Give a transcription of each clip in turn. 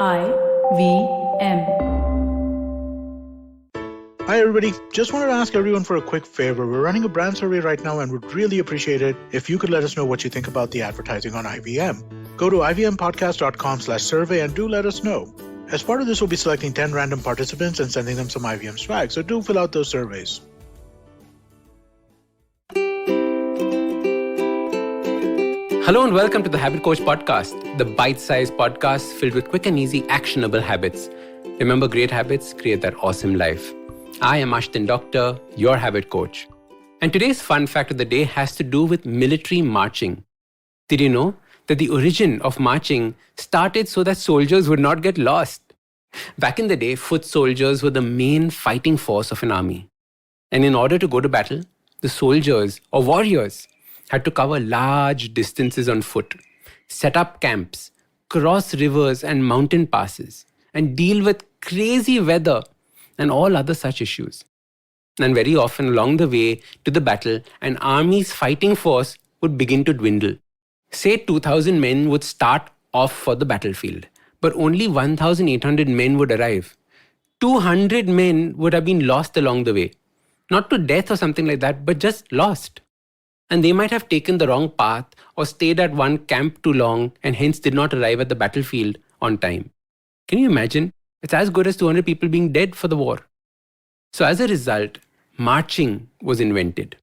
IVM. Hi, everybody. Just wanted to ask everyone for a quick favor. We're running a brand survey right now and would really appreciate it if you could let us know what you think about the advertising on IVM. Go to ivmpodcast.com/survey and do let us know. As part of this, we'll be selecting 10 random participants and sending them some IVM swag, so do fill out those surveys. Hello and welcome to the Habit Coach Podcast, the bite-sized podcast filled with quick and easy actionable habits. Remember, great habits create that awesome life. I am Ashdin Doctor, your habit coach. And today's fun fact of the day has to do with military marching. Did you know that the origin of marching started so that soldiers would not get lost? Back in the day, foot soldiers were the main fighting force of an army. And in order to go to battle, the soldiers or warriors had to cover large distances on foot, set up camps, cross rivers and mountain passes, and deal with crazy weather and all other such issues. And very often along the way to the battle, an army's fighting force would begin to dwindle. Say 2,000 men would start off for the battlefield, but only 1,800 men would arrive. 200 men would have been lost along the way. Not to death or something like that, but just lost. And they might have taken the wrong path or stayed at one camp too long and hence did not arrive at the battlefield on time. Can you imagine? It's as good as 200 people being dead for the war. So as a result, marching was invented,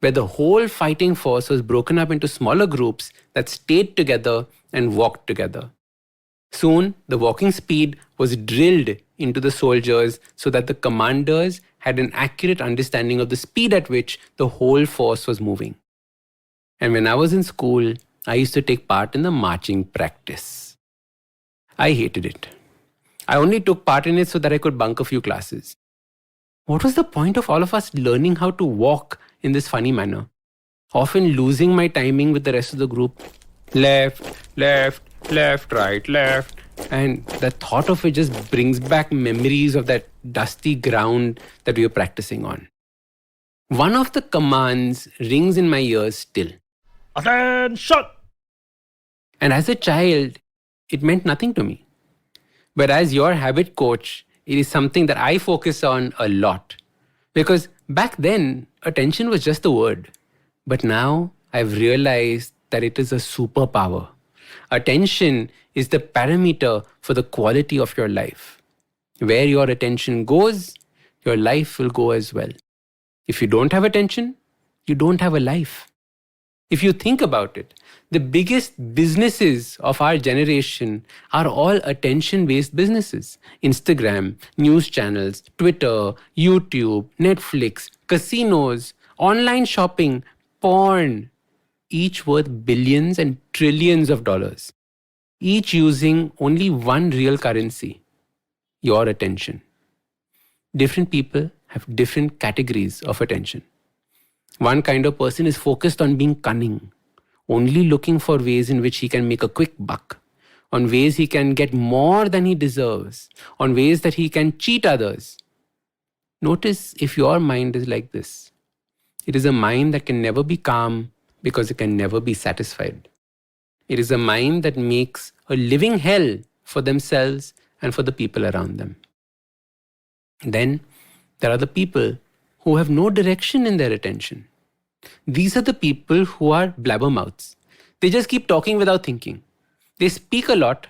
where the whole fighting force was broken up into smaller groups that stayed together and walked together. Soon, the walking speed was drilled into the soldiers so that the commanders had an accurate understanding of the speed at which the whole force was moving. And when I was in school, I used to take part in the marching practice. I hated it. I only took part in it so that I could bunk a few classes. What was the point of all of us learning how to walk in this funny manner? Often losing my timing with the rest of the group. Left, left, left, right, left. And the thought of it just brings back memories of that dusty ground that we were practicing on. One of the commands rings in my ears still. Attention! And as a child, it meant nothing to me. But as your habit coach, it is something that I focus on a lot. Because back then, attention was just a word. But now I've realized that it is a superpower. Attention is the parameter for the quality of your life. Where your attention goes, your life will go as well. If you don't have attention, you don't have a life. If you think about it, the biggest businesses of our generation are all attention-based businesses. Instagram, news channels, Twitter, YouTube, Netflix, casinos, online shopping, porn, each worth billions and trillions of dollars. Each using only one real currency, your attention. Different people have different categories of attention. One kind of person is focused on being cunning, only looking for ways in which he can make a quick buck, on ways he can get more than he deserves, on ways that he can cheat others. Notice if your mind is like this. It is a mind that can never be calm because it can never be satisfied. It is a mind that makes a living hell for themselves and for the people around them. Then there are the people who have no direction in their attention. These are the people who are blabbermouths. They just keep talking without thinking. They speak a lot,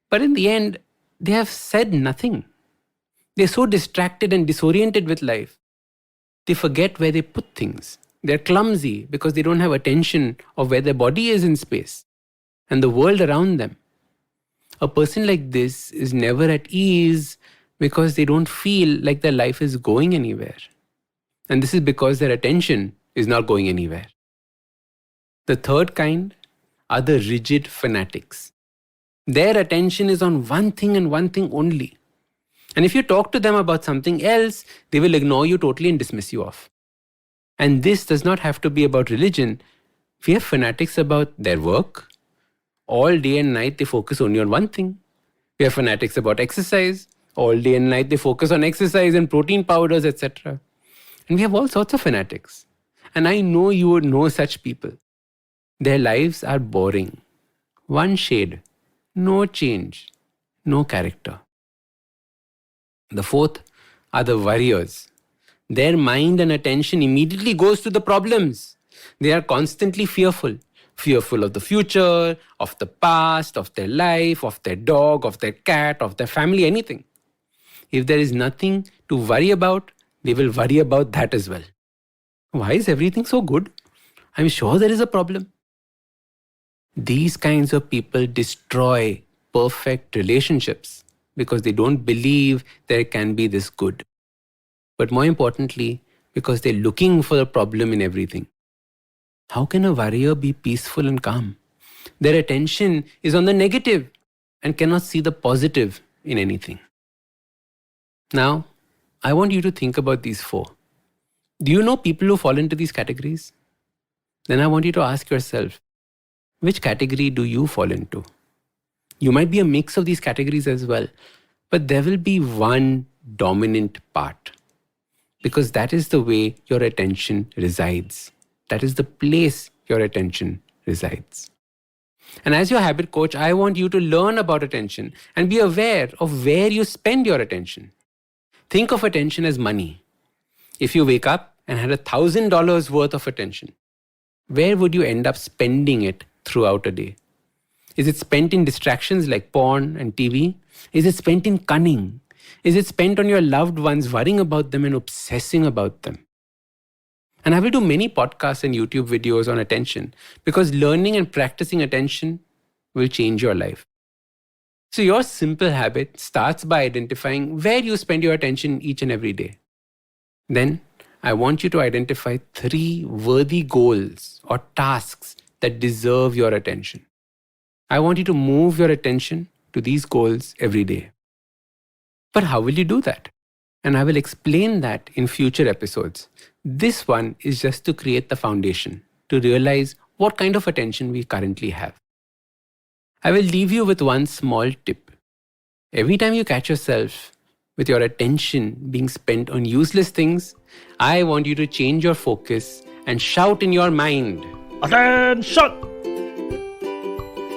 but in the end, they have said nothing. They're so distracted and disoriented with life. They forget where they put things. They're clumsy because they don't have attention of where their body is in space and the world around them. A person like this is never at ease because they don't feel like their life is going anywhere. And this is because their attention is not going anywhere. The third kind are the rigid fanatics. Their attention is on one thing and one thing only. And if you talk to them about something else, they will ignore you totally and dismiss you off. And this does not have to be about religion. We have fanatics about their work. All day and night, they focus only on one thing. We have fanatics about exercise. All day and night, they focus on exercise and protein powders, etc. And we have all sorts of fanatics. And I know you would know such people. Their lives are boring. One shade, no change. no character. The fourth are the worriers. Their mind and attention immediately goes to the problems. They are constantly fearful. Fearful of the future, of the past, of their life, of their dog, of their cat, of their family, anything. If there is nothing to worry about, they will worry about that as well. Why is everything so good? I'm sure there is a problem. These kinds of people destroy perfect relationships because they don't believe there can be this good. But more importantly, because they're looking for the problem in everything. How can a warrior be peaceful and calm? Their attention is on the negative and cannot see the positive in anything. Now, I want you to think about these four. Do you know people who fall into these categories? Then I want you to ask yourself, which category do you fall into? You might be a mix of these categories as well, but there will be one dominant part. Because that is the way your attention resides. That is the place your attention resides. And as your habit coach, I want you to learn about attention and be aware of where you spend your attention. Think of attention as money. If you wake up and had $1,000 worth of attention, where would you end up spending it throughout a day? Is it spent in distractions like porn and TV? Is it spent in cunning? Is it spent on your loved ones, worrying about them and obsessing about them? And I will do many podcasts and YouTube videos on attention because learning and practicing attention will change your life. So your simple habit starts by identifying where you spend your attention each and every day. Then I want you to identify 3 worthy goals or tasks that deserve your attention. I want you to move your attention to these goals every day. But how will you do that? And I will explain that in future episodes. This one is just to create the foundation, to realize what kind of attention we currently have. I will leave you with one small tip. Every time you catch yourself with your attention being spent on useless things, I want you to change your focus and shout in your mind, Attention!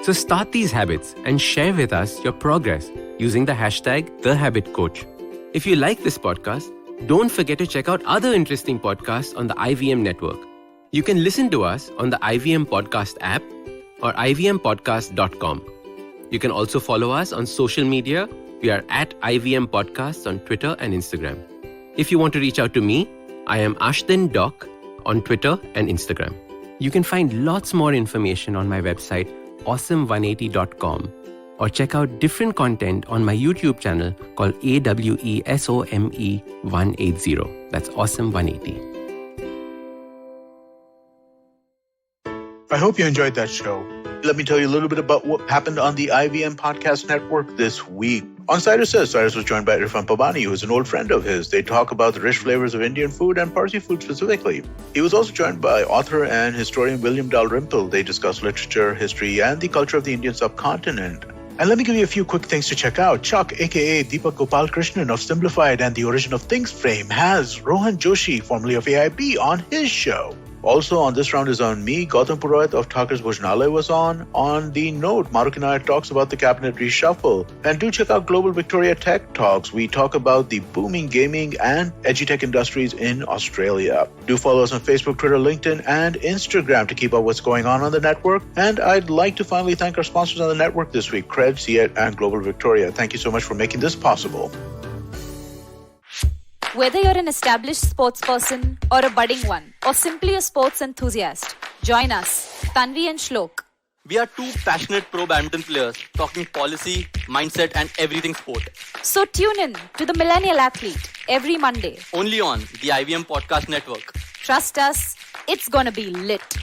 So start these habits and share with us your progress using the hashtag #TheHabitCoach. If you like this podcast, don't forget to check out other interesting podcasts on the IVM network. You can listen to us on the IVM Podcast app or ivmpodcast.com. You can also follow us on social media. We are at IVM Podcasts on Twitter and Instagram. If you want to reach out to me, I am Ashdin Doc on Twitter and Instagram. You can find lots more information on my website, awesome180.com. or check out different content on my YouTube channel called AWESOME180. That's Awesome 180. I hope you enjoyed that show. Let me tell you a little bit about what happened on the IVM Podcast Network this week. On Cyrus Says, Cyrus was joined by Irfan Pabani, who is an old friend of his. They talk about the rich flavors of Indian food and Parsi food specifically. He was also joined by author and historian William Dalrymple. They discuss literature, history, and the culture of the Indian subcontinent. And let me give you a few quick things to check out. Chuck, aka Deepak Gopal Krishnan of Simplified and the Origin of Things Frame, has Rohan Joshi, formerly of AIB, on his show. Also on This Round is on me, Gautam Purohit of Thakur's Bhojnalaya was on. On the note, Maruk Inayat talks about the cabinet reshuffle. And do check out Global Victoria Tech Talks. We talk about the booming gaming and edutech industries in Australia. Do follow us on Facebook, Twitter, LinkedIn, and Instagram to keep up what's going on the network. And I'd like to finally thank our sponsors on the network this week, Cred, Ciet, and Global Victoria. Thank you so much for making this possible. Whether you're an established sports person or a budding one, or simply a sports enthusiast, join us, Tanvi and Shlok. We are 2 passionate pro badminton players talking policy, mindset, and everything sport. So tune in to the Millennial Athlete every Monday. Only on the IVM Podcast Network. Trust us, it's gonna be lit.